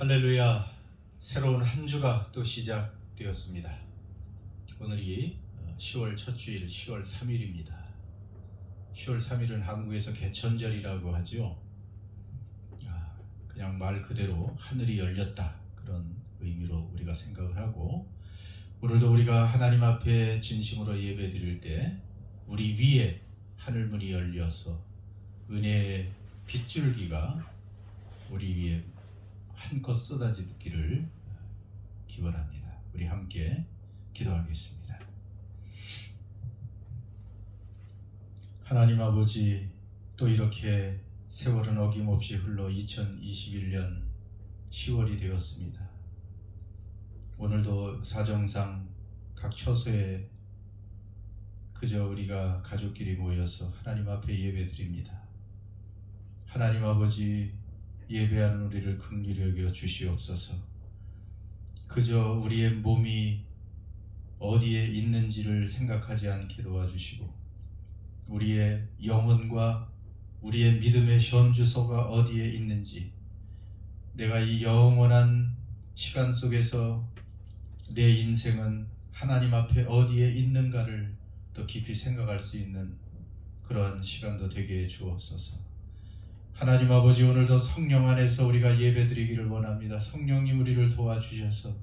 할렐루야. 새로운 한 주가 또 시작되었습니다. 오늘이 10월 첫 주일 10월 3일입니다. 10월 3일은 한국에서 개천절이라고 하죠. 그냥 말 그대로 하늘이 열렸다, 그런 의미로 우리가 생각을 하고, 오늘도 우리가 하나님 앞에 진심으로 예배 드릴 때 우리 위에 하늘문이 열려서 은혜의 빗줄기가 우리 위에 한껏 쏟아지기를 기원합니다. 우리 함께 기도하겠습니다. 하나님 아버지, 또 이렇게 세월은 어김없이 흘러 2021년 10월이 되었습니다. 오늘도 사정상 각 처소에 그저 우리가 가족끼리 모여서 하나님 앞에 예배 드립니다. 하나님 아버지, 예배하는 우리를 긍휼히 여겨 주시옵소서. 그저 우리의 몸이 어디에 있는지를 생각하지 않게 도와주시고, 우리의 영혼과 우리의 믿음의 현주소가 어디에 있는지, 내가 이 영원한 시간 속에서 내 인생은 하나님 앞에 어디에 있는가를 더 깊이 생각할 수 있는 그러한 시간도 되게 해 주옵소서. 하나님 아버지, 오늘도 성령 안에서 우리가 예배드리기를 원합니다. 성령님 우리를 도와주셔서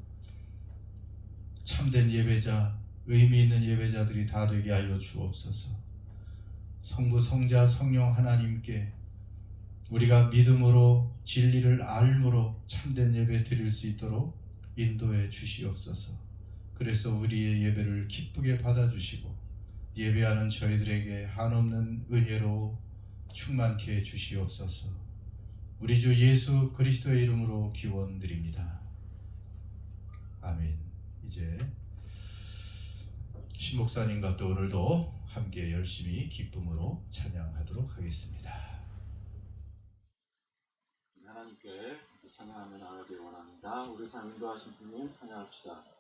참된 예배자, 의미 있는 예배자들이 다 되게 하여 주옵소서. 성부, 성자, 성령 하나님께 우리가 믿음으로 진리를 알므로 참된 예배 드릴 수 있도록 인도해 주시옵소서. 그래서 우리의 예배를 기쁘게 받아주시고 예배하는 저희들에게 한없는 은혜로 충만케 해 주시옵소서. 우리 주 예수 그리스도의 이름으로 기원드립니다. 아멘. 이제 신목사님과 또 오늘도 함께 열심히 기쁨으로 찬양하도록 하겠습니다. 하나님께 찬양하며 나가길 원합니다. 우리 찬양 인도하신 주님 찬양합시다.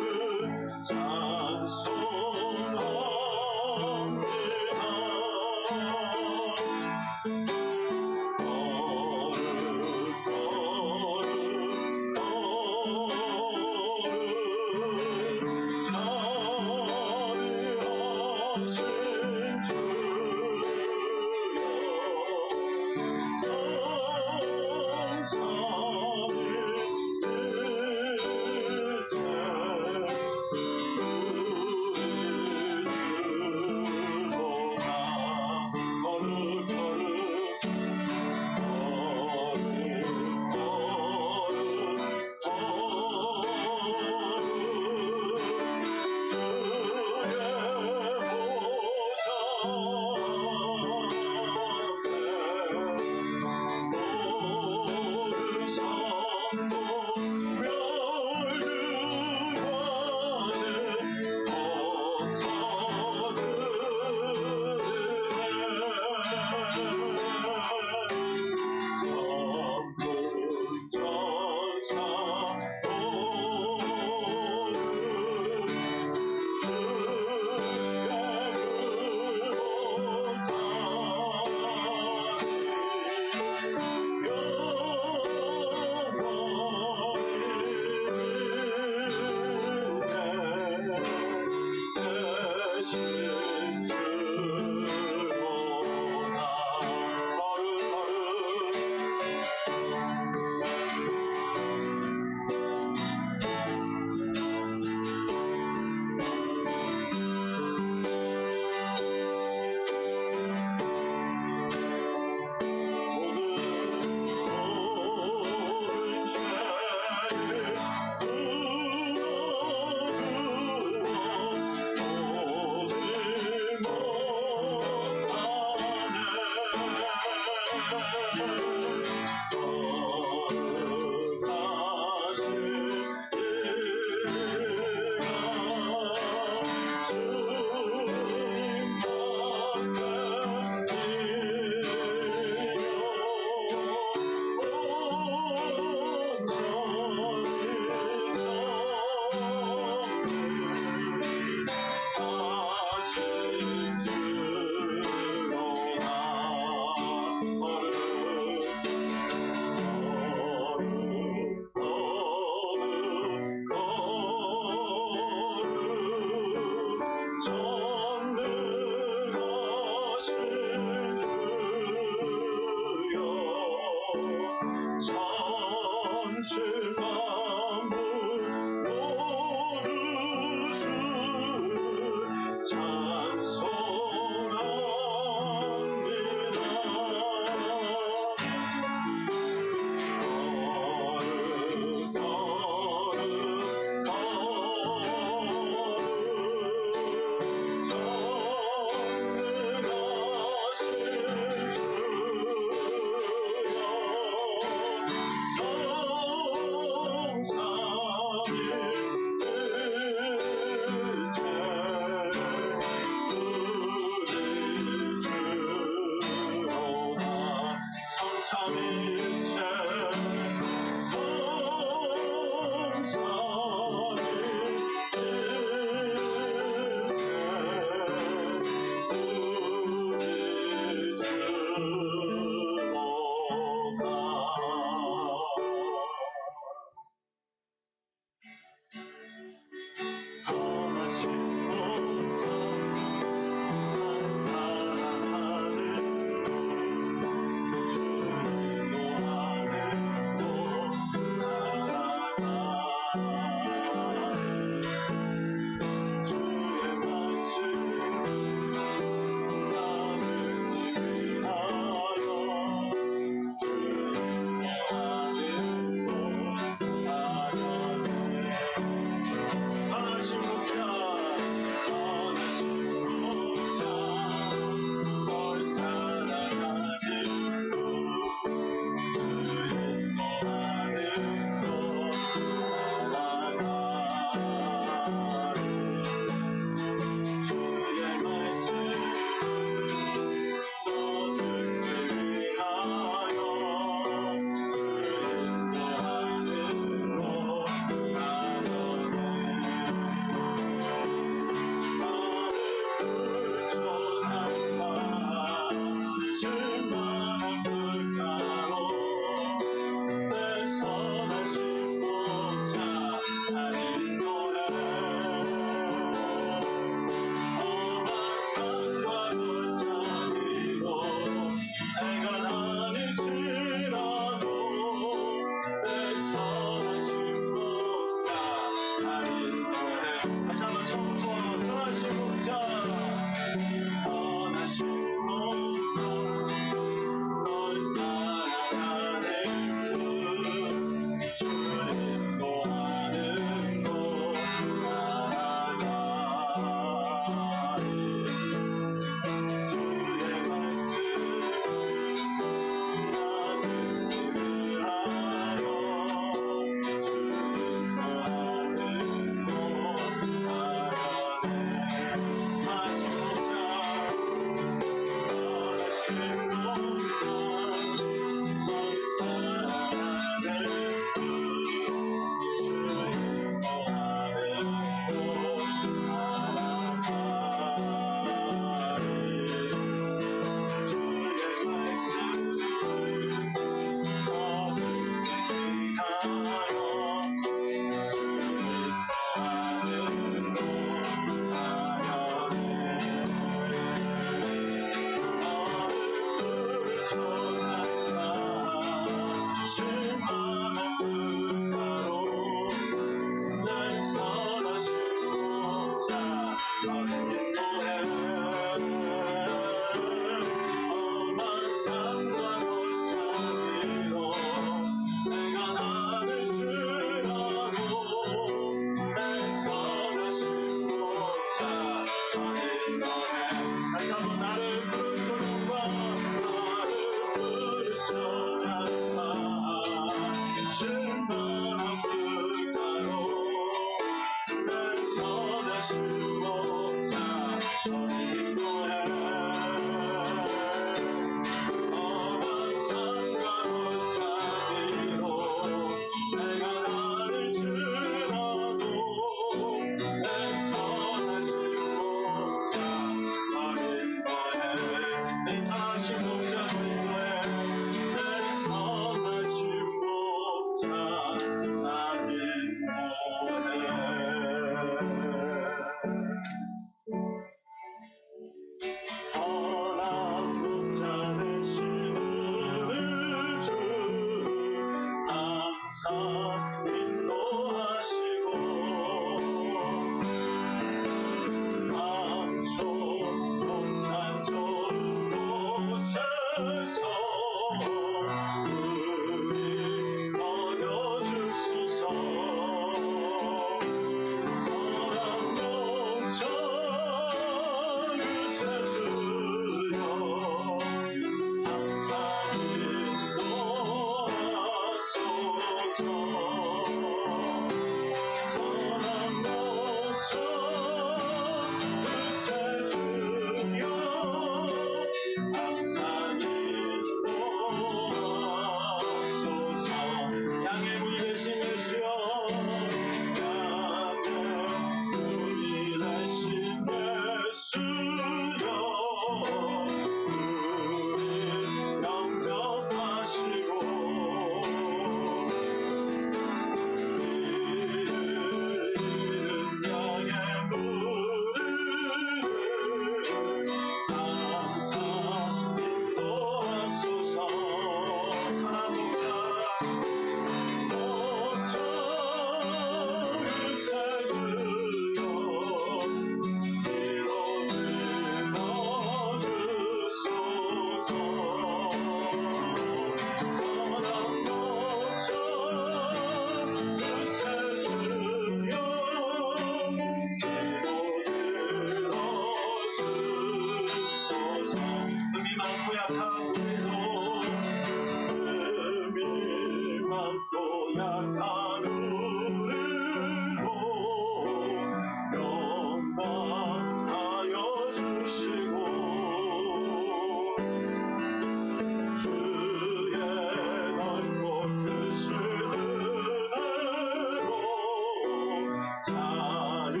자유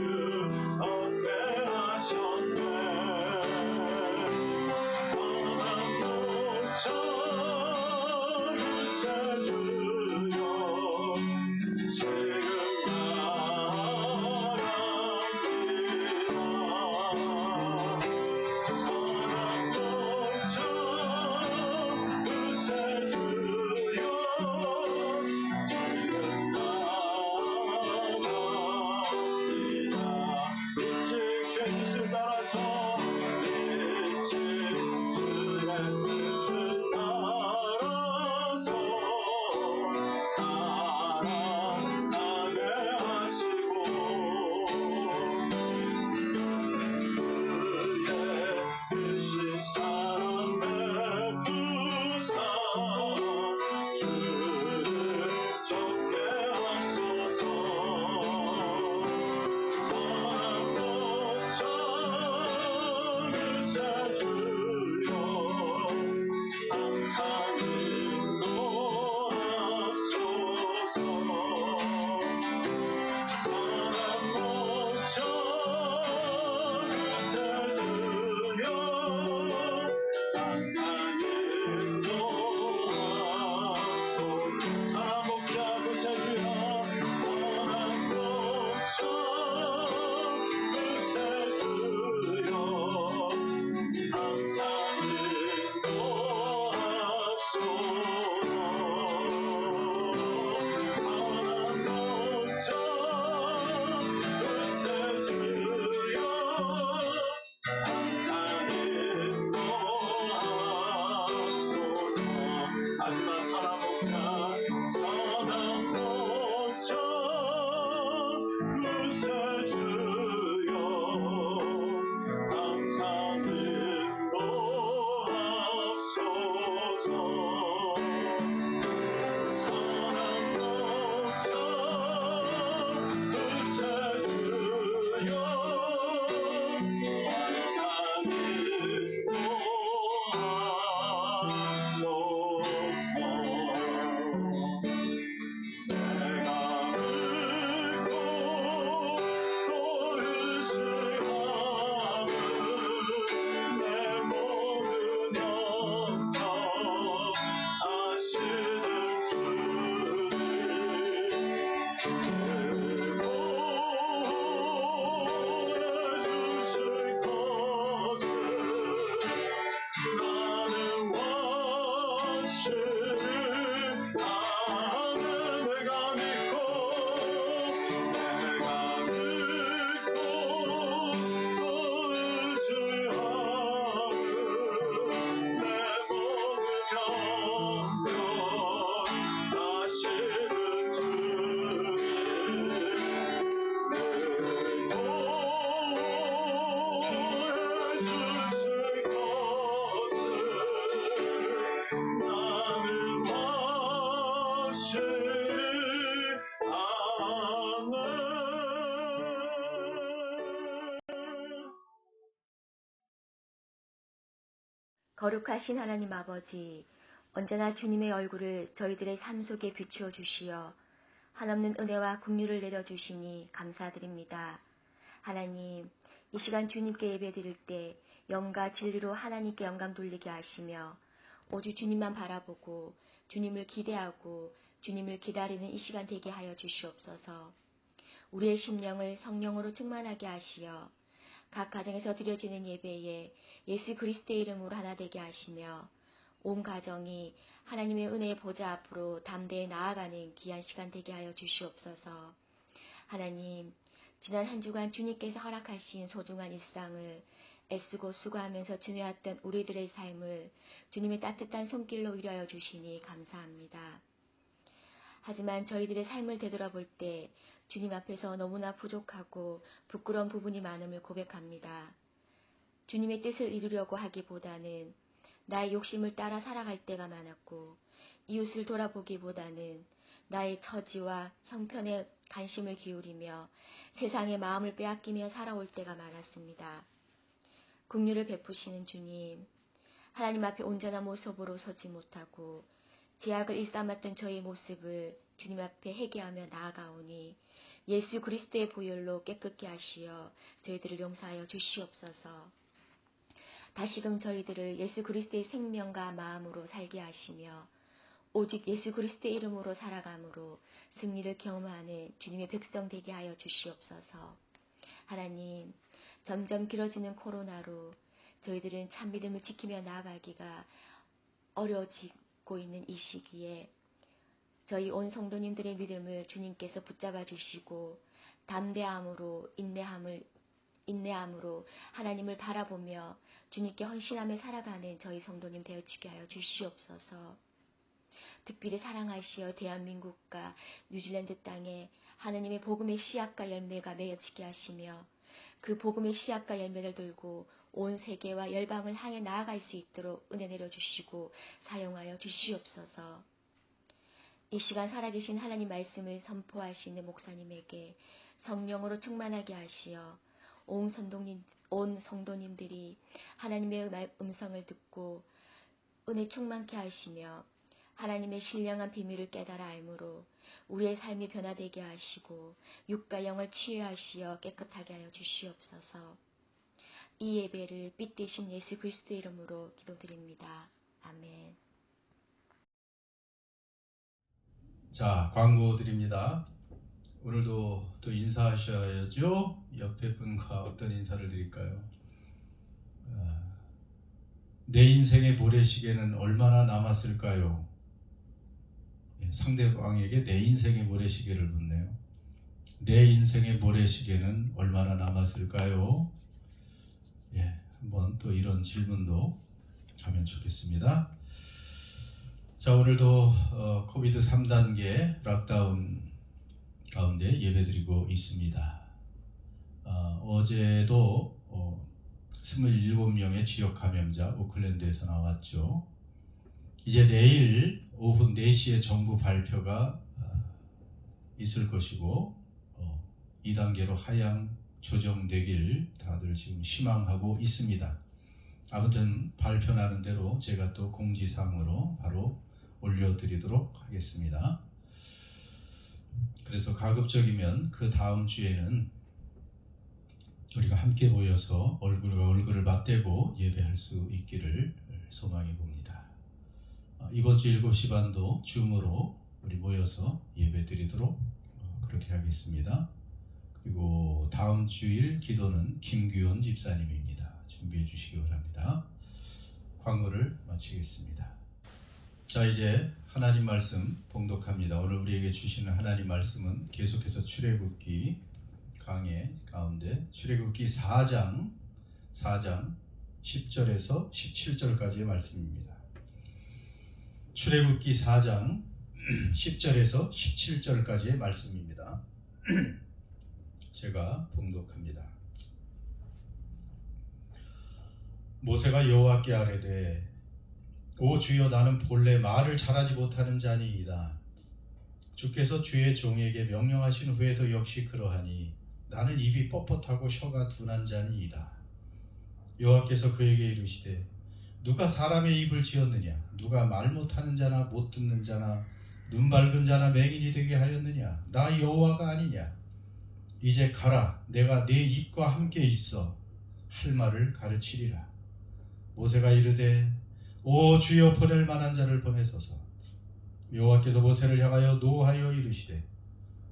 얻게 하셨네. 선한 목자 구세주여 지금 나갑니다. 선한 목자 구세주여 지금 나갑니다. 일찍 죄짓을 따라서 일찍 주의 뜻을 따라서 살아나게 하시고 그의 뜻이 사랑 베푸사 주를 쫓게 하소서. 선한 목자 구세주여 항상 인도하소서. 선한 목자 구세주여 항상 인도하소서. 선한 목자 구세주여 선한 목자 구세주여 항상 인도하소서. 선한 목자 구세주여 항상 인도하소서. 마지막 선한 목자 구세주여 항상 인도하소서. 선한 목자 구세주여 항상 인도하소서. 내가 듣고 또 의식함을 내 모든 영역 아시는 주님 보여주실 것을 나는 확실히 아는. 내가 믿고 또 의지함을 내 모든 영역 아시는 주님 보여주실 것을 나는 확실히 아네. 거룩하신 하나님 아버지, 언제나 주님의 얼굴을 저희들의 삶 속에 비추어 주시어 한없는 은혜와 긍휼을 내려주시니 감사드립니다. 하나님, 이 시간 주님께 예배드릴 때 영과 진리로 하나님께 영광 돌리게 하시며 오직 주님만 바라보고 주님을 기대하고 주님을 기다리는 이 시간 되게 하여 주시옵소서. 우리의 심령을 성령으로 충만하게 하시어 각 가정에서 드려지는 예배에 예수 그리스도의 이름으로 하나 되게 하시며 온 가정이 하나님의 은혜의 보좌 앞으로 담대히 나아가는 귀한 시간 되게 하여 주시옵소서. 하나님, 지난 한 주간 주님께서 허락하신 소중한 일상을 애쓰고 수고하면서 지내왔던 우리들의 삶을 주님의 따뜻한 손길로 위로하여 주시니 감사합니다. 하지만 저희들의 삶을 되돌아볼 때 주님 앞에서 너무나 부족하고 부끄러운 부분이 많음을 고백합니다. 주님의 뜻을 이루려고 하기보다는 나의 욕심을 따라 살아갈 때가 많았고 이웃을 돌아보기보다는 나의 처지와 형편에 관심을 기울이며 세상의 마음을 빼앗기며 살아올 때가 많았습니다. 긍휼을 베푸시는 주님, 하나님 앞에 온전한 모습으로 서지 못하고 제약을 일삼았던 저의 모습을 주님 앞에 회개하며 나아가오니 예수 그리스도의 보혈로 깨끗게 하시어 저희들을 용서하여 주시옵소서. 다시금 저희들을 예수 그리스도의 생명과 마음으로 살게 하시며 오직 예수 그리스도의 이름으로 살아감으로 승리를 경험하는 주님의 백성 되게 하여 주시옵소서. 하나님, 점점 길어지는 코로나로 저희들은 참 믿음을 지키며 나아가기가 어려워지고 있는 이 시기에 저희 온 성도님들의 믿음을 주님께서 붙잡아 주시고 담대함으로 인내함으로 하나님을 바라보며 주님께 헌신하며 살아가는 저희 성도님 되어주게 하여 주시옵소서. 특별히 사랑하시어 대한민국과 뉴질랜드 땅에 하나님의 복음의 씨앗과 열매가 맺어지게 하시며 그 복음의 씨앗과 열매를 들고 온 세계와 열방을 향해 나아갈 수 있도록 은혜 내려주시고 사용하여 주시옵소서. 이 시간 살아계신 하나님 말씀을 선포하시는 목사님에게 성령으로 충만하게 하시어 온 성도님들이 하나님의 음성을 듣고 은혜 충만케 하시며 하나님의 신령한 비밀을 깨달아 알므로 우리의 삶이 변화되게 하시고 육과 영을 치유하시어 깨끗하게 하여 주시옵소서. 이 예배를 빛 대신 예수 그리스도의 이름으로 기도드립니다. 아멘. 자, 광고 드립니다. 오늘도 또 인사하셔야죠. 옆에 분과 어떤 인사를 드릴까요? 내 인생의 모래시계는 얼마나 남았을까요? 상대방에게 내 인생의 모래시계를 묻네요. 내 인생의 모래시계는 얼마나 남았을까요? 한번 또 이런 질문도 하면 좋겠습니다. 자, 오늘도 코비드 3단계 락다운 가운데 예배드리고 있습니다. 어제도 27명의 지역 감염자 오클랜드에서 나왔죠. 이제 내일 오후 4시에 정부 발표가 있을 것이고 2단계로 하향 조정되길 다들 지금 희망하고 있습니다. 아무튼 발표 나는 대로 제가 또 공지사항으로 바로 올려드리도록 하겠습니다. 그래서 가급적이면 그 다음 주에는 우리가 함께 모여서 얼굴과 얼굴을 맞대고 예배할 수 있기를 소망해 봅니다. 이번 주 7시 반도 줌으로 우리 모여서 예배 드리도록 그렇게 하겠습니다. 그리고 다음 주일 기도는 김규원 집사님입니다. 준비해 주시기 바랍니다. 광고를 마치겠습니다. 자, 이제 하나님 말씀 봉독합니다. 오늘 우리에게 주시는 하나님 말씀은 계속해서 출애굽기 강해 가운데 출애굽기 4장 10절에서 17절까지의 말씀입니다. 출애굽기 4장 10절에서 17절까지의 말씀입니다. 제가 봉독합니다. 모세가 여호와께 아뢰되 오 주여 나는 본래 말을 잘하지 못하는 자니이다. 주께서 주의 종에게 명령하신 후에도 역시 그러하니 나는 입이 뻣뻣하고 혀가 둔한 자니이다. 여호와께서 그에게 이르시되 누가 사람의 입을 지었느냐? 누가 말 못하는 자나 못 듣는 자나 눈 밝은 자나 맹인이 되게 하였느냐? 나 여호와가 아니냐? 이제 가라. 내가 네 입과 함께 있어 할 말을 가르치리라. 모세가 이르되 오 주여 보낼 만한 자를 보내소서. 여호와께서 모세를 향하여 노하여 이르시되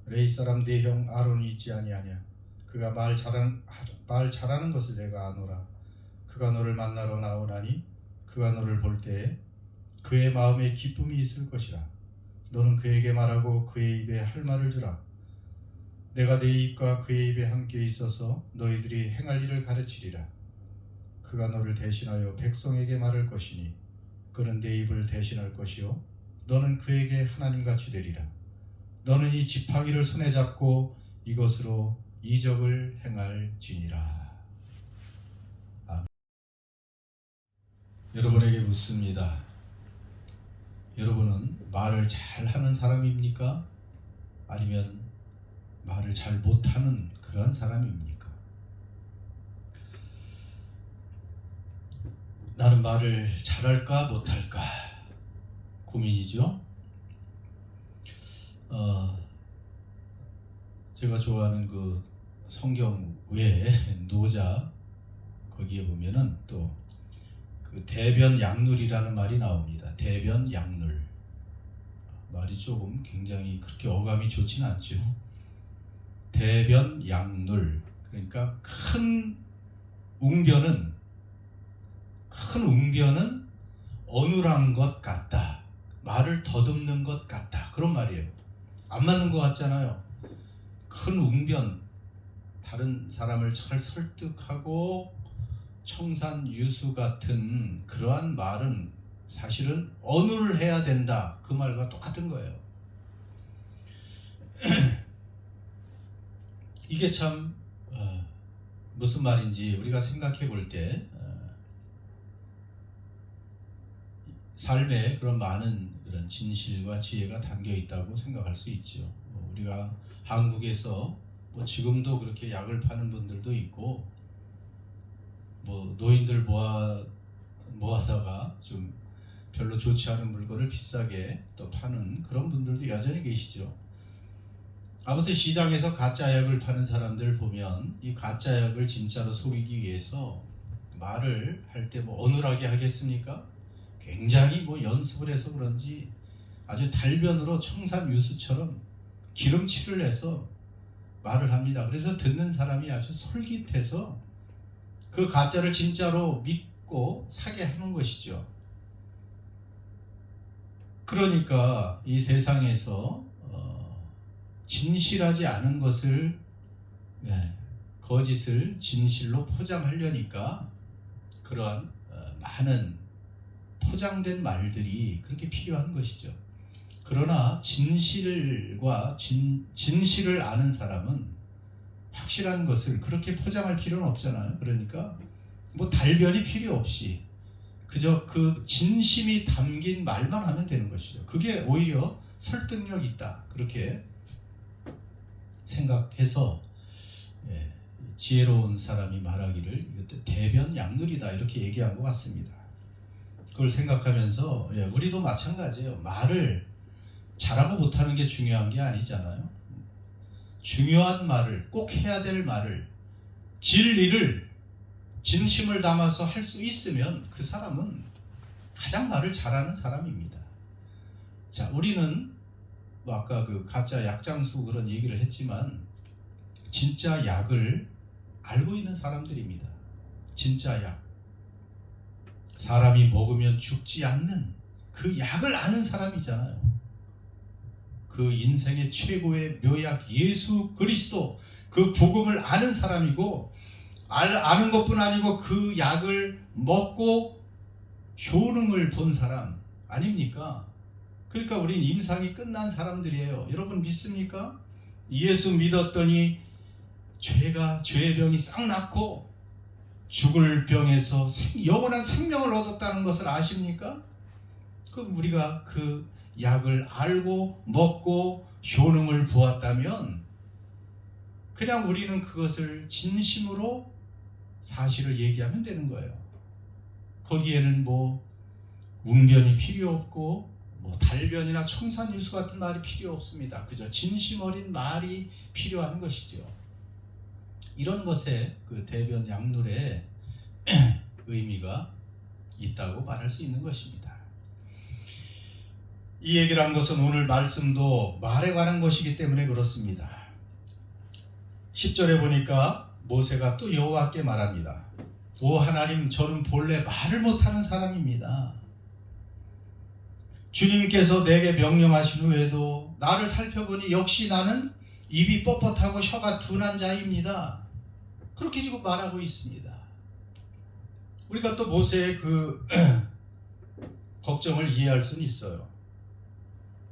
레위 사람 네 형 아론이 있지 아니하냐? 그가 말 잘하는 것을 내가 아노라. 그가 너를 만나러 나오나니 그가 너를 볼 때에 그의 마음에 기쁨이 있을 것이라. 너는 그에게 말하고 그의 입에 할 말을 주라. 내가 네 입과 그의 입에 함께 있어서 너희들이 행할 일을 가르치리라. 그가 너를 대신하여 백성에게 말할 것이니 그는 네 입을 대신할 것이요 너는 그에게 하나님같이 되리라. 너는 이 지팡이를 손에 잡고 이것으로 이적을 행할지니라. 아멘. 여러분에게 묻습니다. 여러분은 말을 잘하는 사람입니까? 아니면 말을 잘 못하는 그런 사람입니까? 나는 말을 잘할까 못할까 고민이죠. 제가 좋아하는 그 성경 외에 노자 거기에 보면은 또 그 대변 양눌이라는 말이 나옵니다. 대변 양눌. 말이 조금 굉장히 그렇게 어감이 좋진 않죠. 대변 양눌. 그러니까 큰 웅변은 어눌한 것 같다. 말을 더듬는 것 같다. 그런 말이에요. 안 맞는 것 같잖아요. 큰 웅변, 다른 사람을 잘 설득하고 청산유수 같은 그러한 말은 사실은 어눌해야 된다. 그 말과 똑같은 거예요. 이게 참 무슨 말인지 우리가 생각해 볼 때 삶에 그런 많은 그런 진실과 지혜가 담겨 있다고 생각할 수 있죠. 우리가 한국에서 지금도 그렇게 약을 파는 분들도 있고, 노인들 모아다가 좀 별로 좋지 않은 물건을 비싸게 또 파는 그런 분들도 여전히 계시죠. 아무튼 시장에서 가짜 약을 파는 사람들 보면 이 가짜 약을 진짜로 속이기 위해서 말을 할 때 어눌하게 하겠습니까? 굉장히 연습을 해서 그런지 아주 달변으로 청산유수처럼 기름칠을 해서 말을 합니다. 그래서 듣는 사람이 아주 솔깃해서 그 가짜를 진짜로 믿고 사게 하는 것이죠. 그러니까 이 세상에서 진실하지 않은 것을 거짓을 진실로 포장하려니까 그러한 많은 포장된 말들이 그렇게 필요한 것이죠. 그러나 진실을 아는 사람은 확실한 것을 그렇게 포장할 필요는 없잖아요. 그러니까 달변이 필요 없이 그저 그 진심이 담긴 말만 하면 되는 것이죠. 그게 오히려 설득력 있다. 그렇게 생각해서 지혜로운 사람이 말하기를 이것도 대변 양눌이다 이렇게 얘기한 것 같습니다. 그걸 생각하면서 우리도 마찬가지예요. 말을 잘하고 못하는 게 중요한 게 아니잖아요. 중요한 말을, 꼭 해야 될 말을, 진리를, 진심을 담아서 할 수 있으면 그 사람은 가장 말을 잘하는 사람입니다. 자, 우리는 아까 그 가짜 약장수 그런 얘기를 했지만 진짜 약을 알고 있는 사람들입니다. 진짜 약. 사람이 먹으면 죽지 않는 그 약을 아는 사람이잖아요. 그 인생의 최고의 묘약 예수 그리스도 그 복음을 아는 사람이고 아는 것뿐 아니고 그 약을 먹고 효능을 본 사람 아닙니까? 그러니까 우린 임상이 끝난 사람들이에요. 여러분 믿습니까? 예수 믿었더니 죄의 병이 싹 낫고 죽을 병에서 영원한 생명을 얻었다는 것을 아십니까? 그럼 우리가 그 약을 알고 먹고 효능을 보았다면 그냥 우리는 그것을 진심으로 사실을 얘기하면 되는 거예요. 거기에는 웅변이 필요 없고 달변이나 청산유수 같은 말이 필요 없습니다. 그저 진심 어린 말이 필요한 것이죠. 이런 것에 그 대변 양눌의 의미가 있다고 말할 수 있는 것입니다. 이 얘기를 한 것은 오늘 말씀도 말에 관한 것이기 때문에 그렇습니다. 10절에 보니까 모세가 또 여호와께 말합니다. 오 하나님, 저는 본래 말을 못하는 사람입니다. 주님께서 내게 명령하신 후에도 나를 살펴보니 역시 나는 입이 뻣뻣하고 혀가 둔한 자입니다. 그렇게 지금 말하고 있습니다. 우리가 또 모세의 그 걱정을 이해할 수는 있어요.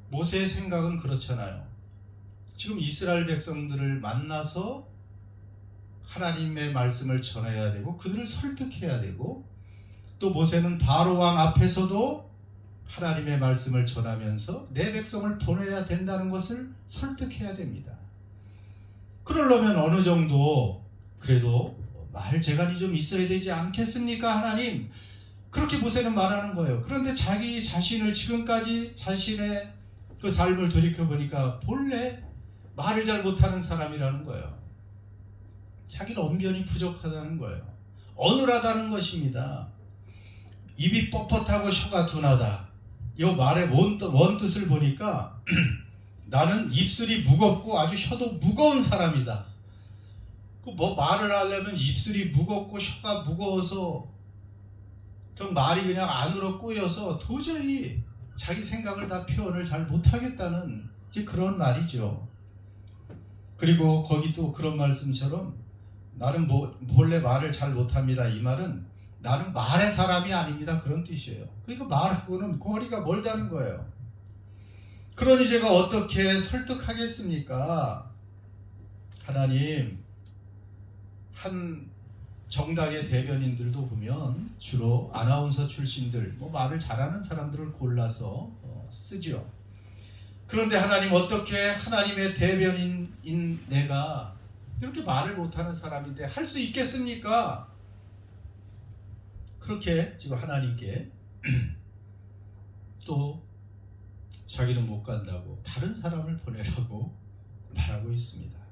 모세의 생각은 그렇잖아요. 지금 이스라엘 백성들을 만나서 하나님의 말씀을 전해야 되고 그들을 설득해야 되고, 또 모세는 바로 왕 앞에서도 하나님의 말씀을 전하면서 내 백성을 보내야 된다는 것을 설득해야 됩니다. 그러려면 어느 정도 그래도 말 재간이 좀 있어야 되지 않겠습니까, 하나님? 그렇게 모세는 말하는 거예요. 그런데 자기 자신을 지금까지 자신의 그 삶을 돌이켜보니까 본래 말을 잘 못하는 사람이라는 거예요. 자기는 언변이 부족하다는 거예요. 어눌하다는 것입니다. 입이 뻣뻣하고 혀가 둔하다. 이 말의 원뜻을 보니까 나는 입술이 무겁고 아주 혀도 무거운 사람이다. 그 뭐 말을 하려면 입술이 무겁고 혀가 무거워서 좀 말이 그냥 안으로 꼬여서 도저히 자기 생각을 다 표현을 잘 못하겠다는 이제 그런 말이죠. 그리고 거기 또 그런 말씀처럼 나는 본래 말을 잘 못합니다. 이 말은 나는 말의 사람이 아닙니다. 그런 뜻이에요. 그러니까 말하고는 거리가 멀다는 거예요. 그러니 제가 어떻게 설득하겠습니까? 하나님, 한 정당의 대변인들도 보면 주로 아나운서 출신들, 말을 잘하는 사람들을 골라서 쓰죠. 그런데 하나님, 어떻게 하나님의 대변인인 내가 이렇게 말을 못하는 사람인데 할 수 있겠습니까? 그렇게 지금 하나님께 또 자기는 못 간다고 다른 사람을 보내라고 말하고 있습니다.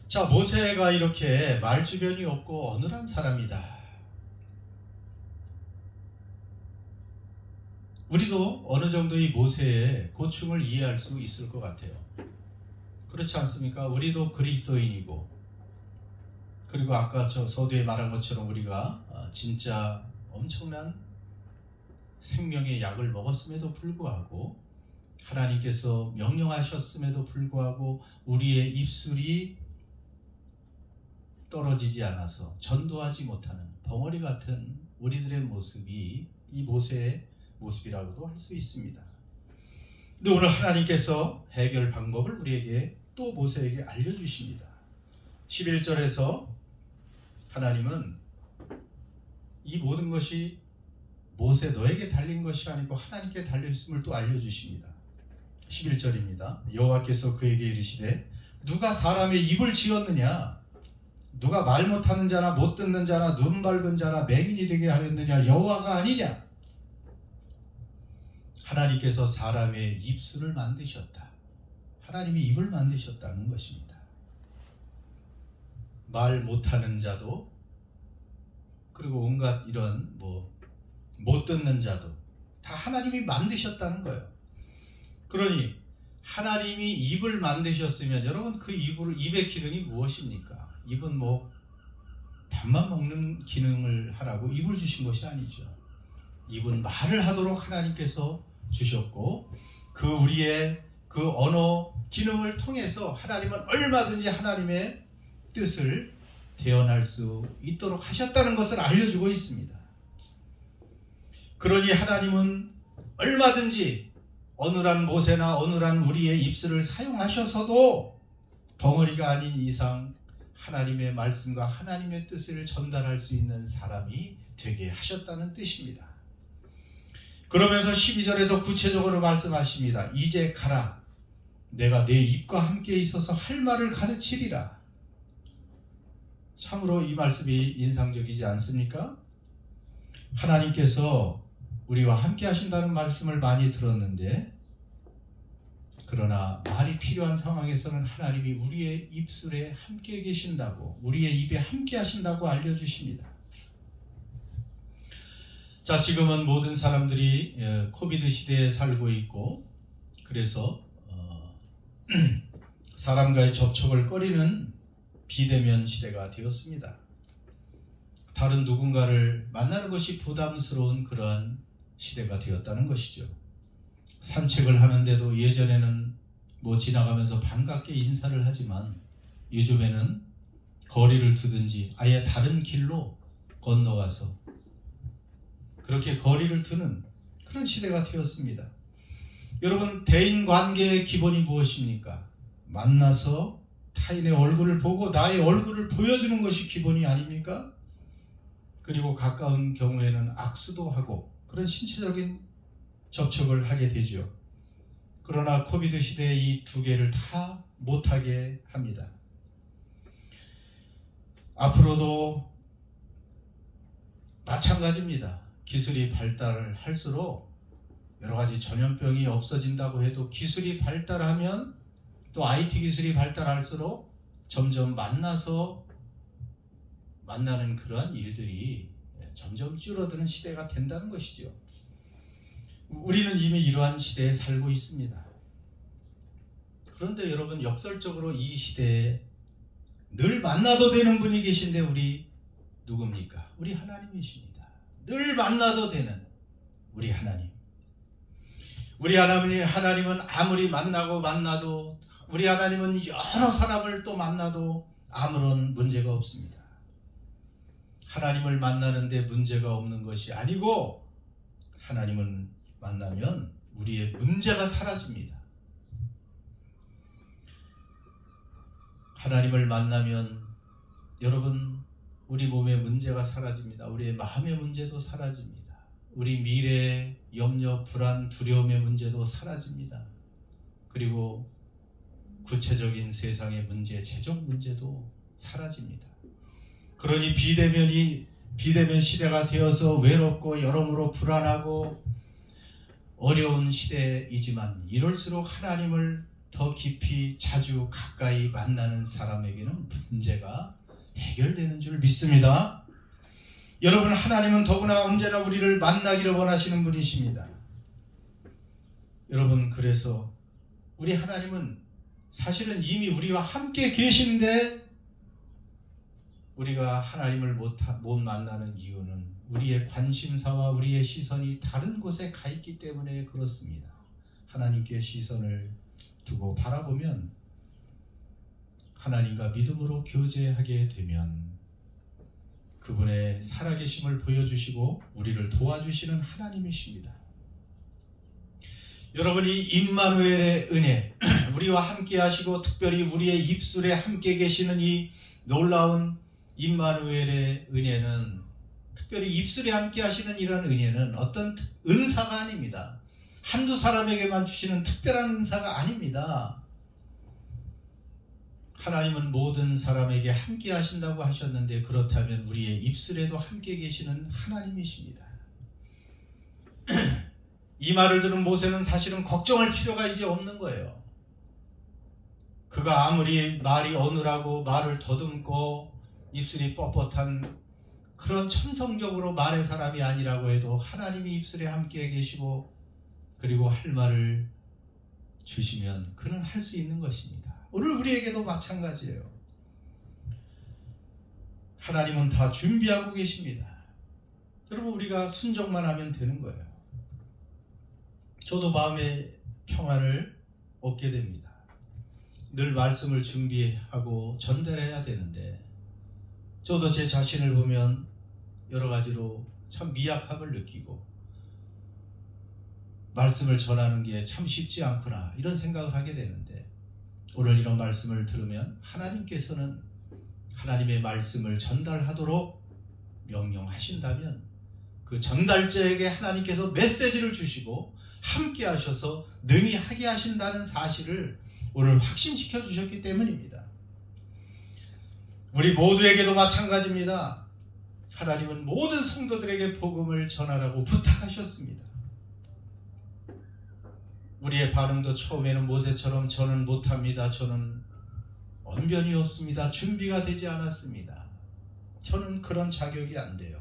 자, 모세가 이렇게 말주변이 없고 어눌한 사람이다. 우리도 어느 정도 이 모세의 고충을 이해할 수 있을 것 같아요. 그렇지 않습니까? 우리도 그리스도인이고, 그리고 아까 저 서두에 말한 것처럼 우리가 진짜 엄청난 생명의 약을 먹었음에도 불구하고, 하나님께서 명령하셨음에도 불구하고 우리의 입술이 떨어지지 않아서 전도하지 못하는 벙어리 같은 우리들의 모습이 이 모세의 모습이라고도 할 수 있습니다. 근데 오늘 하나님께서 해결 방법을 우리에게 또 모세에게 알려주십니다. 11절에서 하나님은 이 모든 것이 모세 너에게 달린 것이 아니고 하나님께 달려있음을 또 알려주십니다. 11절입니다. 여호와께서 그에게 이르시되 누가 사람의 입을 지었느냐? 누가 말 못하는 자나 못 듣는 자나 눈 밝은 자나 맹인이 되게 하였느냐? 여호와가 아니냐? 하나님께서 사람의 입술을 만드셨다. 하나님이 입을 만드셨다는 것입니다. 말 못하는 자도, 그리고 온갖 이런 못 듣는 자도 다 하나님이 만드셨다는 거예요. 그러니 하나님이 입을 만드셨으면 여러분, 그 입의 기능이 무엇입니까? 입은 밥만 먹는 기능을 하라고 입을 주신 것이 아니죠. 입은 말을 하도록 하나님께서 주셨고, 우리의 그 언어 기능을 통해서 하나님은 얼마든지 하나님의 뜻을 대언할 수 있도록 하셨다는 것을 알려주고 있습니다. 그러니 하나님은 얼마든지 어눌한 모세나 어눌한 우리의 입술을 사용하셔서도 덩어리가 아닌 이상 하나님의 말씀과 하나님의 뜻을 전달할 수 있는 사람이 되게 하셨다는 뜻입니다. 그러면서 12절에도 구체적으로 말씀하십니다. 이제 가라. 내가 내 입과 함께 있어서 할 말을 가르치리라. 참으로 이 말씀이 인상적이지 않습니까? 하나님께서 우리와 함께 하신다는 말씀을 많이 들었는데, 그러나 말이 필요한 상황에서는 하나님이 우리의 입술에 함께 계신다고, 우리의 입에 함께 하신다고 알려주십니다. 자, 지금은 모든 사람들이 코비드 시대에 살고 있고, 그래서 사람과의 접촉을 꺼리는 비대면 시대가 되었습니다. 다른 누군가를 만나는 것이 부담스러운 그러한 시대가 되었다는 것이죠. 산책을 하는데도 예전에는 지나가면서 반갑게 인사를 하지만 요즘에는 거리를 두든지 아예 다른 길로 건너가서 그렇게 거리를 두는 그런 시대가 되었습니다. 여러분, 대인관계의 기본이 무엇입니까? 만나서 타인의 얼굴을 보고 나의 얼굴을 보여주는 것이 기본이 아닙니까? 그리고 가까운 경우에는 악수도 하고 그런 신체적인 접촉을 하게 되죠. 그러나 코비드 시대에 이 두 개를 다 못하게 합니다. 앞으로도 마찬가지입니다. 기술이 발달을 할수록 여러 가지 전염병이 없어진다고 해도 기술이 발달하면 또 IT 기술이 발달할수록 점점 만나는 그러한 일들이 점점 줄어드는 시대가 된다는 것이죠. 우리는 이미 이러한 시대에 살고 있습니다. 그런데 여러분, 역설적으로 이 시대에 늘 만나도 되는 분이 계신데 우리 누굽니까? 우리 하나님이십니다. 늘 만나도 되는 우리 하나님. 우리 하나님은 아무리 만나도 우리 하나님은 여러 사람을 또 만나도 아무런 문제가 없습니다. 하나님을 만나는데 문제가 없는 것이 아니고 하나님은 만나면 우리의 문제가 사라집니다. 하나님을 만나면 여러분, 우리 몸의 문제가 사라집니다. 우리의 마음의 문제도 사라집니다. 우리 미래의 염려, 불안, 두려움의 문제도 사라집니다. 그리고 구체적인 세상의 문제, 재정 문제도 사라집니다. 그러니 비대면 시대가 되어서 외롭고 여러모로 불안하고 어려운 시대이지만 이럴수록 하나님을 더 깊이 자주 가까이 만나는 사람에게는 문제가 해결되는 줄 믿습니다. 여러분, 하나님은 더구나 언제나 우리를 만나기를 원하시는 분이십니다. 여러분, 그래서 우리 하나님은 사실은 이미 우리와 함께 계신데 우리가 하나님을 못 만나는 이유는 우리의 관심사와 우리의 시선이 다른 곳에 가 있기 때문에 그렇습니다. 하나님께 시선을 두고 바라보면 하나님과 믿음으로 교제하게 되면 그분의 살아계심을 보여주시고 우리를 도와주시는 하나님이십니다. 여러분이 임마누엘의 은혜, 우리와 함께 하시고 특별히 우리의 입술에 함께 계시는 이 놀라운 임마누엘의 은혜는, 특별히 입술에 함께 하시는 이런 은혜는 어떤 은사가 아닙니다. 한두 사람에게만 주시는 특별한 은사가 아닙니다. 하나님은 모든 사람에게 함께 하신다고 하셨는데 그렇다면 우리의 입술에도 함께 계시는 하나님이십니다. 이 말을 들은 모세는 사실은 걱정할 필요가 이제 없는 거예요. 그가 아무리 말이 어눌하고 말을 더듬고 입술이 뻣뻣한 그런 천성적으로 말의 사람이 아니라고 해도 하나님이 입술에 함께 계시고 그리고 할 말을 주시면 그는 할 수 있는 것입니다. 오늘 우리에게도 마찬가지예요. 하나님은 다 준비하고 계십니다. 여러분, 우리가 순종만 하면 되는 거예요. 저도 마음의 평안을 얻게 됩니다. 늘 말씀을 준비하고 전달해야 되는데 저도 제 자신을 보면 여러 가지로 참 미약함을 느끼고 말씀을 전하는 게 참 쉽지 않구나 이런 생각을 하게 되는데 오늘 이런 말씀을 들으면 하나님께서는 하나님의 말씀을 전달하도록 명령하신다면 그 전달자에게 하나님께서 메시지를 주시고 함께 하셔서 능히 하게 하신다는 사실을 오늘 확신시켜 주셨기 때문입니다. 우리 모두에게도 마찬가지입니다. 하나님은 모든 성도들에게 복음을 전하라고 부탁하셨습니다. 우리의 반응도 처음에는 모세처럼 저는 못합니다. 저는 언변이 없습니다. 준비가 되지 않았습니다. 저는 그런 자격이 안 돼요.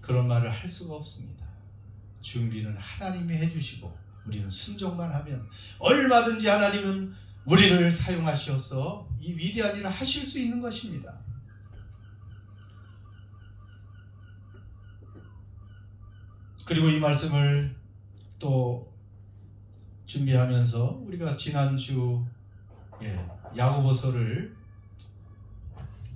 그런 말을 할 수가 없습니다. 준비는 하나님이 해주시고 우리는 순종만 하면 얼마든지 하나님은 우리를 사용하셔서 이 위대한 일을 하실 수 있는 것입니다. 그리고 이 말씀을 또 준비하면서 우리가 지난주 야고보서를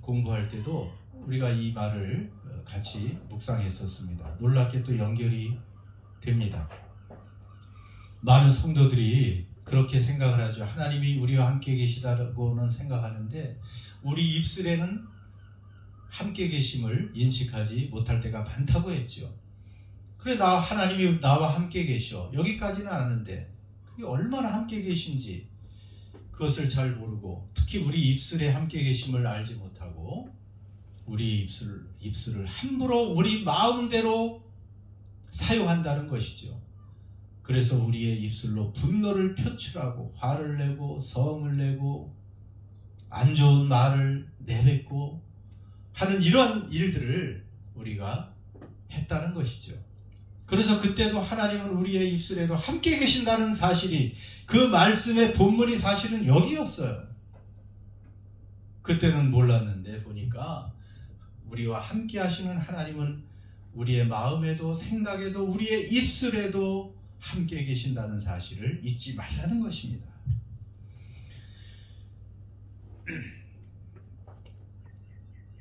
공부할 때도 우리가 이 말을 같이 묵상했었습니다. 놀랍게 또 연결이 됩니다. 많은 성도들이 그렇게 생각을 하죠. 하나님이 우리와 함께 계시다고는 생각하는데 우리 입술에는 함께 계심을 인식하지 못할 때가 많다고 했죠. 그래, 하나님이 나와 함께 계셔. 여기까지는 아는데 그게 얼마나 함께 계신지 그것을 잘 모르고 특히 우리 입술에 함께 계심을 알지 못하고 우리 입술을 함부로 우리 마음대로 사용한다는 것이죠. 그래서 우리의 입술로 분노를 표출하고 화를 내고 성을 내고 안 좋은 말을 내뱉고 하는 이러한 일들을 우리가 했다는 것이죠. 그래서 그때도 하나님은 우리의 입술에도 함께 계신다는 사실이, 그 말씀의 본문이 사실은 여기였어요. 그때는 몰랐는데 보니까 우리와 함께 하시는 하나님은 우리의 마음에도 생각에도 우리의 입술에도 함께 계신다는 사실을 잊지 말라는 것입니다.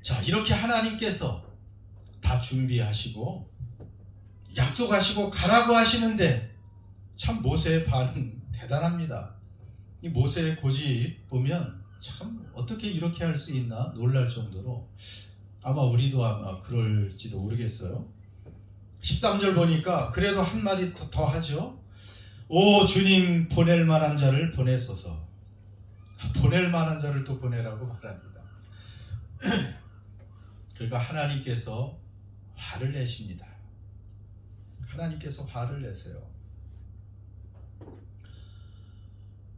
자, 이렇게 하나님께서 다 준비하시고 약속하시고 가라고 하시는데 참 모세의 반응 대단합니다. 이 모세의 고집 보면 참 어떻게 이렇게 할 수 있나 놀랄 정도로, 아마 우리도 아마 그럴지도 모르겠어요. 13절 보니까 그래도 한마디 더 하죠. 오 주님, 보낼 만한 자를 보내소서. 보낼 만한 자를 또 보내라고 말합니다. 그러니까 하나님께서 화를 내십니다. 하나님께서 화를 내세요.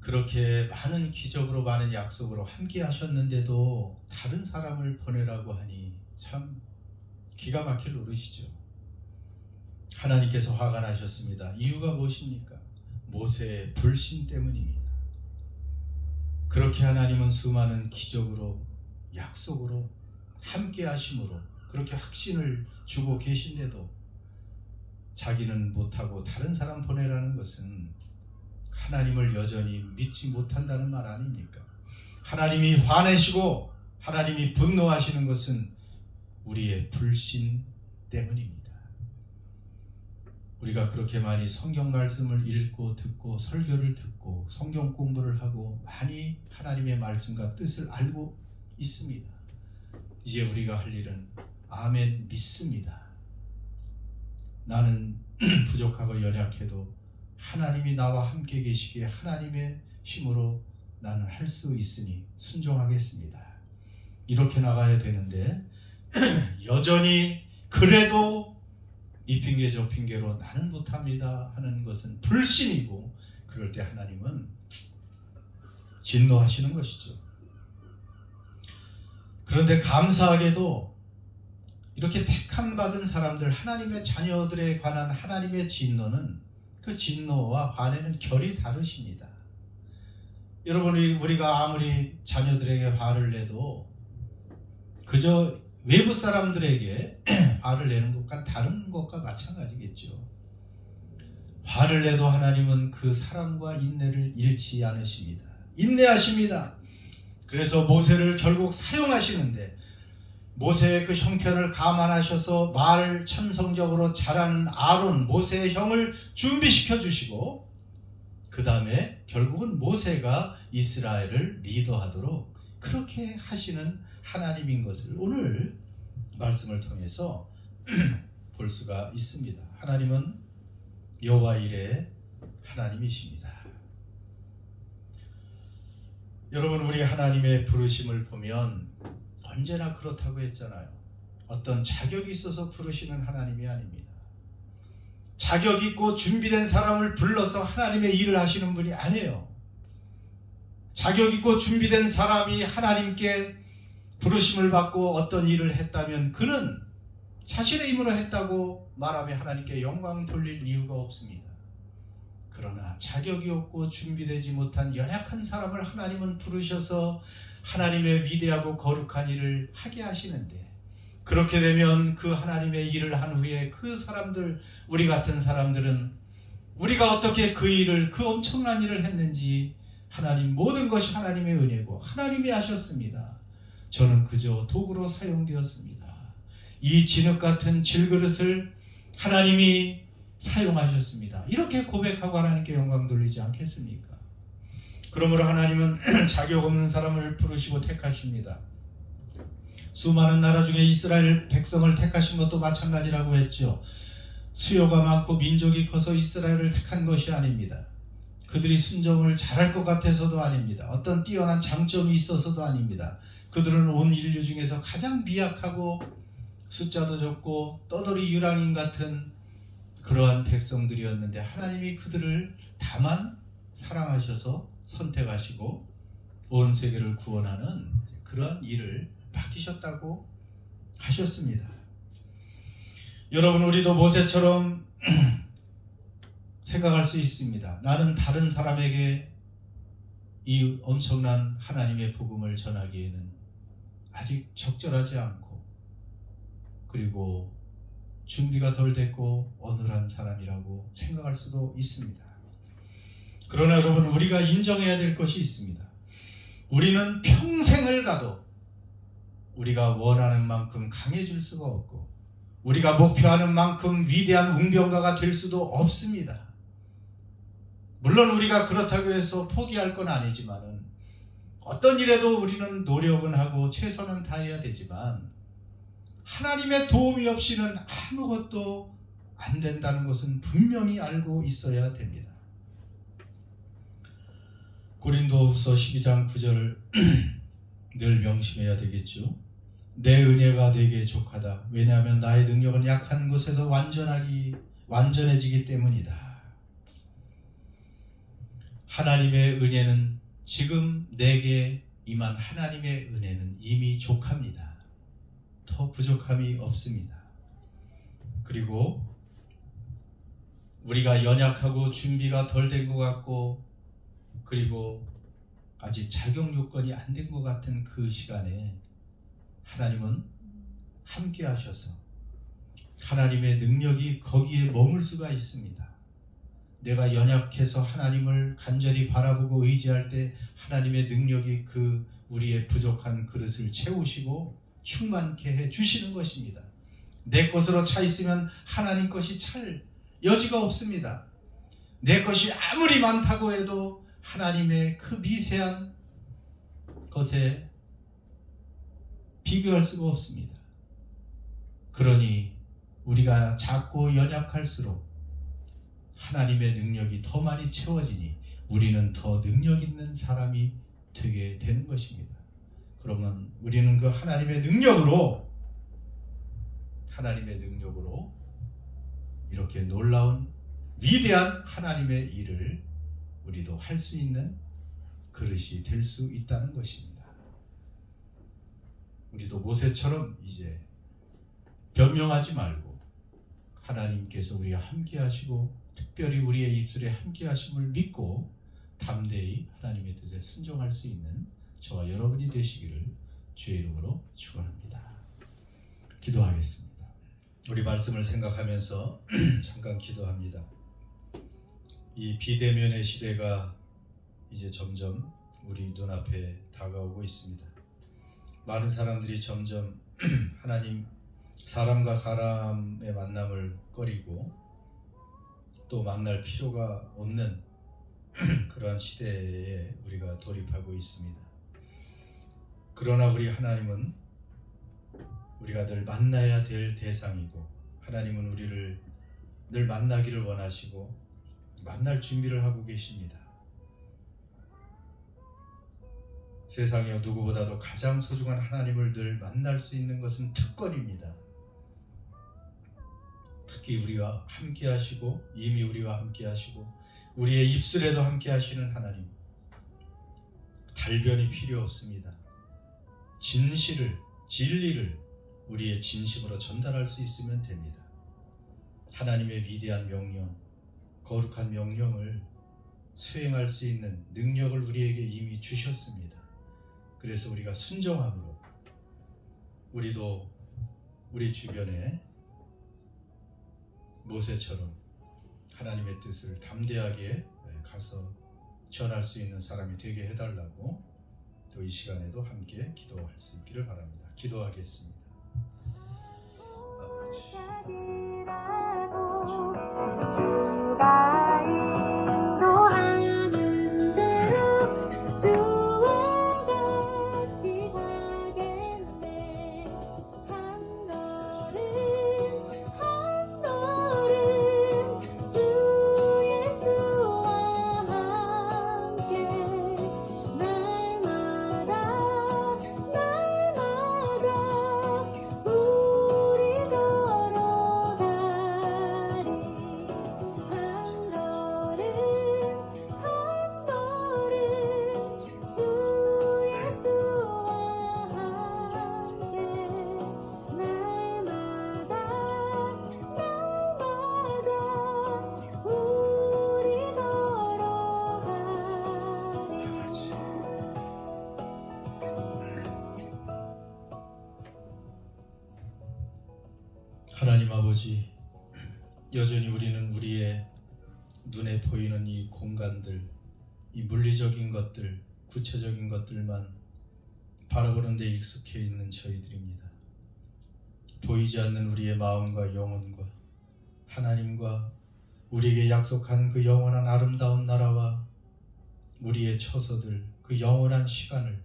그렇게 많은 기적으로 많은 약속으로 함께 하셨는데도 다른 사람을 보내라고 하니 참 기가 막힐 노릇이죠. 하나님께서 화가 나셨습니다. 이유가 무엇입니까? 모세의 불신 때문입니다. 그렇게 하나님은 수많은 기적으로 약속으로 함께 하심으로 그렇게 확신을 주고 계신데도 자기는 못하고 다른 사람 보내라는 것은 하나님을 여전히 믿지 못한다는 말 아닙니까? 하나님이 화내시고 하나님이 분노하시는 것은 우리의 불신 때문입니다. 우리가 그렇게 많이 성경 말씀을 읽고 듣고 설교를 듣고 성경 공부를 하고 많이 하나님의 말씀과 뜻을 알고 있습니다. 이제 우리가 할 일은 아멘 믿습니다. 나는 부족하고 연약해도 하나님이 나와 함께 계시기에 하나님의 힘으로 나는 할 수 있으니 순종하겠습니다. 이렇게 나가야 되는데 여전히 그래도 이 핑계 저 핑계로 나는 못합니다 하는 것은 불신이고, 그럴 때 하나님은 진노하시는 것이죠. 그런데 감사하게도 이렇게 택함받은 사람들, 하나님의 자녀들에 관한 하나님의 진노는 그 진노와 화내는 결이 다르십니다. 여러분, 우리가 아무리 자녀들에게 화를 내도 그저 외부 사람들에게 화를 내는 것과 다른 것과 마찬가지겠죠. 화를 내도 하나님은 그 사랑과 인내를 잃지 않으십니다. 인내하십니다. 그래서 모세를 결국 사용하시는데, 모세의 그 형편을 감안하셔서 말 참성적으로 잘하는 아론, 모세의 형을 준비시켜 주시고, 그 다음에 결국은 모세가 이스라엘을 리더하도록 그렇게 하시는 하나님인 것을 오늘 말씀을 통해서 볼 수가 있습니다. 하나님은 여호와 일의 하나님이십니다. 여러분, 우리 하나님의 부르심을 보면 언제나 그렇다고 했잖아요. 어떤 자격이 있어서 부르시는 하나님이 아닙니다. 자격 있고 준비된 사람을 불러서 하나님의 일을 하시는 분이 아니에요. 자격 있고 준비된 사람이 하나님께 부르심을 받고 어떤 일을 했다면 그는 자신의 힘으로 했다고 말하며 하나님께 영광 돌릴 이유가 없습니다. 그러나 자격이 없고 준비되지 못한 연약한 사람을 하나님은 부르셔서 하나님의 위대하고 거룩한 일을 하게 하시는데, 그렇게 되면 그 하나님의 일을 한 후에 그 사람들, 우리 같은 사람들은 우리가 어떻게 그 일을, 그 엄청난 일을 했는지, 하나님, 모든 것이 하나님의 은혜고 하나님이 하셨습니다. 저는 그저 도구로 사용되었습니다. 이 진흙 같은 질그릇을 하나님이 사용하셨습니다. 이렇게 고백하고 하나님께 영광 돌리지 않겠습니까? 그러므로 하나님은 자격 없는 사람을 부르시고 택하십니다. 수많은 나라 중에 이스라엘 백성을 택하신 것도 마찬가지라고 했죠. 수요가 많고 민족이 커서 이스라엘을 택한 것이 아닙니다. 그들이 순종을 잘할 것 같아서도 아닙니다. 어떤 뛰어난 장점이 있어서도 아닙니다. 그들은 온 인류 중에서 가장 미약하고 숫자도 적고 떠돌이 유랑인 같은 그러한 백성들이었는데 하나님이 그들을 다만 사랑하셔서 선택하시고 온 세계를 구원하는 그러한 일을 맡기셨다고 하셨습니다. 여러분, 우리도 모세처럼 생각할 수 있습니다. 나는 다른 사람에게 이 엄청난 하나님의 복음을 전하기에는 아직 적절하지 않고, 그리고 준비가 덜 됐고 어눌한 사람이라고 생각할 수도 있습니다. 그러나 여러분, 우리가 인정해야 될 것이 있습니다. 우리는 평생을 가도 우리가 원하는 만큼 강해질 수가 없고, 우리가 목표하는 만큼 위대한 웅병가가 될 수도 없습니다. 물론 우리가 그렇다고 해서 포기할 건 아니지만은, 어떤 일에도 우리는 노력은 하고 최선은 다해야 되지만 하나님의 도움이 없이는 아무것도 안 된다는 것은 분명히 알고 있어야 됩니다. 고린도후서 12장 9절 늘 명심해야 되겠죠. 내 은혜가 되게 족하다. 왜냐하면 나의 능력은 약한 곳에서 완전해지기 때문이다. 하나님의 은혜는, 지금 내게 임한 하나님의 은혜는 이미 족합니다. 더 부족함이 없습니다. 그리고 우리가 연약하고 준비가 덜 된 것 같고, 그리고 아직 자격 요건이 안 된 것 같은 그 시간에 하나님은 함께 하셔서 하나님의 능력이 거기에 머물 수가 있습니다. 내가 연약해서 하나님을 간절히 바라보고 의지할 때 하나님의 능력이 그 우리의 부족한 그릇을 채우시고 충만케 해 주시는 것입니다. 내 것으로 차 있으면 하나님 것이 찰 여지가 없습니다. 내 것이 아무리 많다고 해도 하나님의 그 미세한 것에 비교할 수가 없습니다. 그러니 우리가 작고 연약할수록 하나님의 능력이 더 많이 채워지니 우리는 더 능력 있는 사람이 되게 되는 것입니다. 그러면 우리는 그 하나님의 능력으로 이렇게 놀라운 위대한 하나님의 일을 우리도 할 수 있는 그릇이 될 수 있다는 것입니다. 우리도 모세처럼 이제 변명하지 말고 하나님께서 우리와 함께 하시고 특별히 우리의 입술에 함께 하심을 믿고 담대히 하나님의 뜻에 순종할 수 있는 저와 여러분이 되시기를 주의 이름으로 축원합니다. 기도하겠습니다. 우리 말씀을 생각하면서 잠깐 기도합니다. 이 비대면의 시대가 이제 점점 우리 눈앞에 다가오고 있습니다. 많은 사람들이 점점 하나님, 사람과 사람의 만남을 꺼리고 또 만날 필요가 없는 그러한 시대에 우리가 돌입하고 있습니다. 그러나 우리 하나님은 우리가 늘 만나야 될 대상이고, 하나님은 우리를 늘 만나기를 원하시고 만날 준비를 하고 계십니다. 세상에 누구보다도 가장 소중한 하나님을 늘 만날 수 있는 것은 특권입니다. 특히 우리와 함께 하시고, 이미 우리와 함께 하시고 우리의 입술에도 함께 하시는 하나님, 달변이 필요 없습니다. 진리를 우리의 진심으로 전달할 수 있으면 됩니다. 하나님의 위대한 명령, 거룩한 명령을 수행할 수 있는 능력을 우리에게 이미 주셨습니다. 그래서 우리가 순종함으로 우리도 우리 주변에 모세처럼 하나님의 뜻을 담대하게 가서 전할 수 있는 사람이 되게 해달라고 또 이 시간에도 함께 기도할 수 있기를 바랍니다. 기도하겠습니다. 하나님 아버지, 여전히 우리는 우리의 눈에 보이는 이 공간들, 이 물리적인 것들, 구체적인 것들만 바라보는 데 익숙해 있는 저희들입니다. 보이지 않는 우리의 마음과 영혼과 하나님과 우리에게 약속한 그 영원한 아름다운 나라와 우리의 처소들, 그 영원한 시간을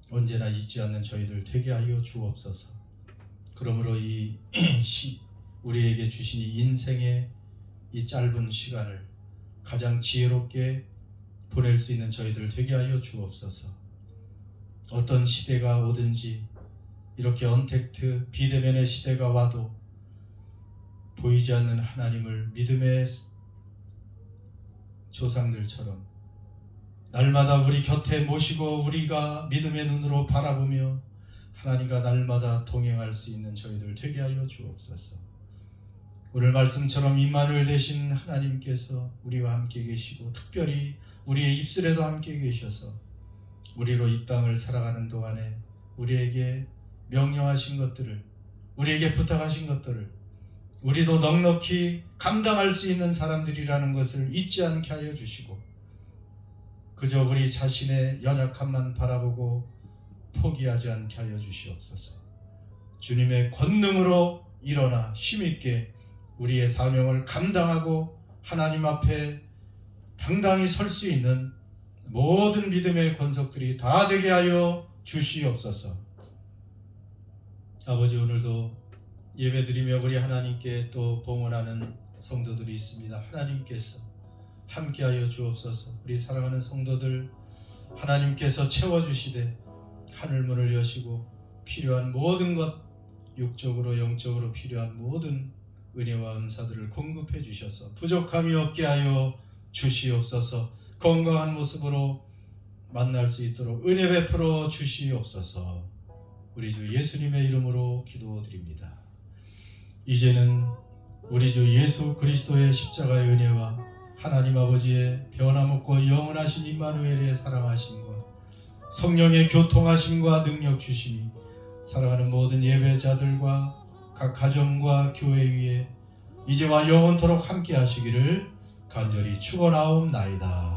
언제나 잊지 않는 저희들 되게 하여 주옵소서. 그러므로 우리에게 주신 이 인생의 이 짧은 시간을 가장 지혜롭게 보낼 수 있는 저희들 되게 하여 주옵소서. 어떤 시대가 오든지 이렇게 언택트 비대면의 시대가 와도 보이지 않는 하나님을 믿음의 조상들처럼 날마다 우리 곁에 모시고 우리가 믿음의 눈으로 바라보며 하나님과 날마다 동행할 수 있는 저희들 되게 하여 주옵소서. 오늘 말씀처럼 임마누엘 되신 하나님께서 우리와 함께 계시고 특별히 우리의 입술에도 함께 계셔서 우리로 이 땅을 살아가는 동안에 우리에게 명령하신 것들을, 우리에게 부탁하신 것들을 우리도 넉넉히 감당할 수 있는 사람들이라는 것을 잊지 않게 하여 주시고 그저 우리 자신의 연약함만 바라보고 포기하지 않게 하여 주시옵소서. 주님의 권능으로 일어나 힘있게 우리의 사명을 감당하고 하나님 앞에 당당히 설 수 있는 모든 믿음의 권속들이 다 되게 하여 주시옵소서. 아버지, 오늘도 예배드리며 우리 하나님께 또 봉헌하는 성도들이 있습니다. 하나님께서 함께하여 주옵소서. 우리 사랑하는 성도들 하나님께서 채워주시되 하늘문을 여시고 필요한 모든 것, 육적으로 영적으로 필요한 모든 은혜와 은사들을 공급해 주셔서 부족함이 없게 하여 주시옵소서. 건강한 모습으로 만날 수 있도록 은혜 베풀어 주시옵소서. 우리 주 예수님의 이름으로 기도드립니다. 이제는 우리 주 예수 그리스도의 십자가의 은혜와 하나님 아버지의 변함없고 영원하신 임마누엘의 사랑하심과 성령의 교통하심과 능력 주심이 사랑하는 모든 예배자들과 각 가정과 교회 위에 이제와 영원토록 함께 하시기를 간절히 축원하옵나이다.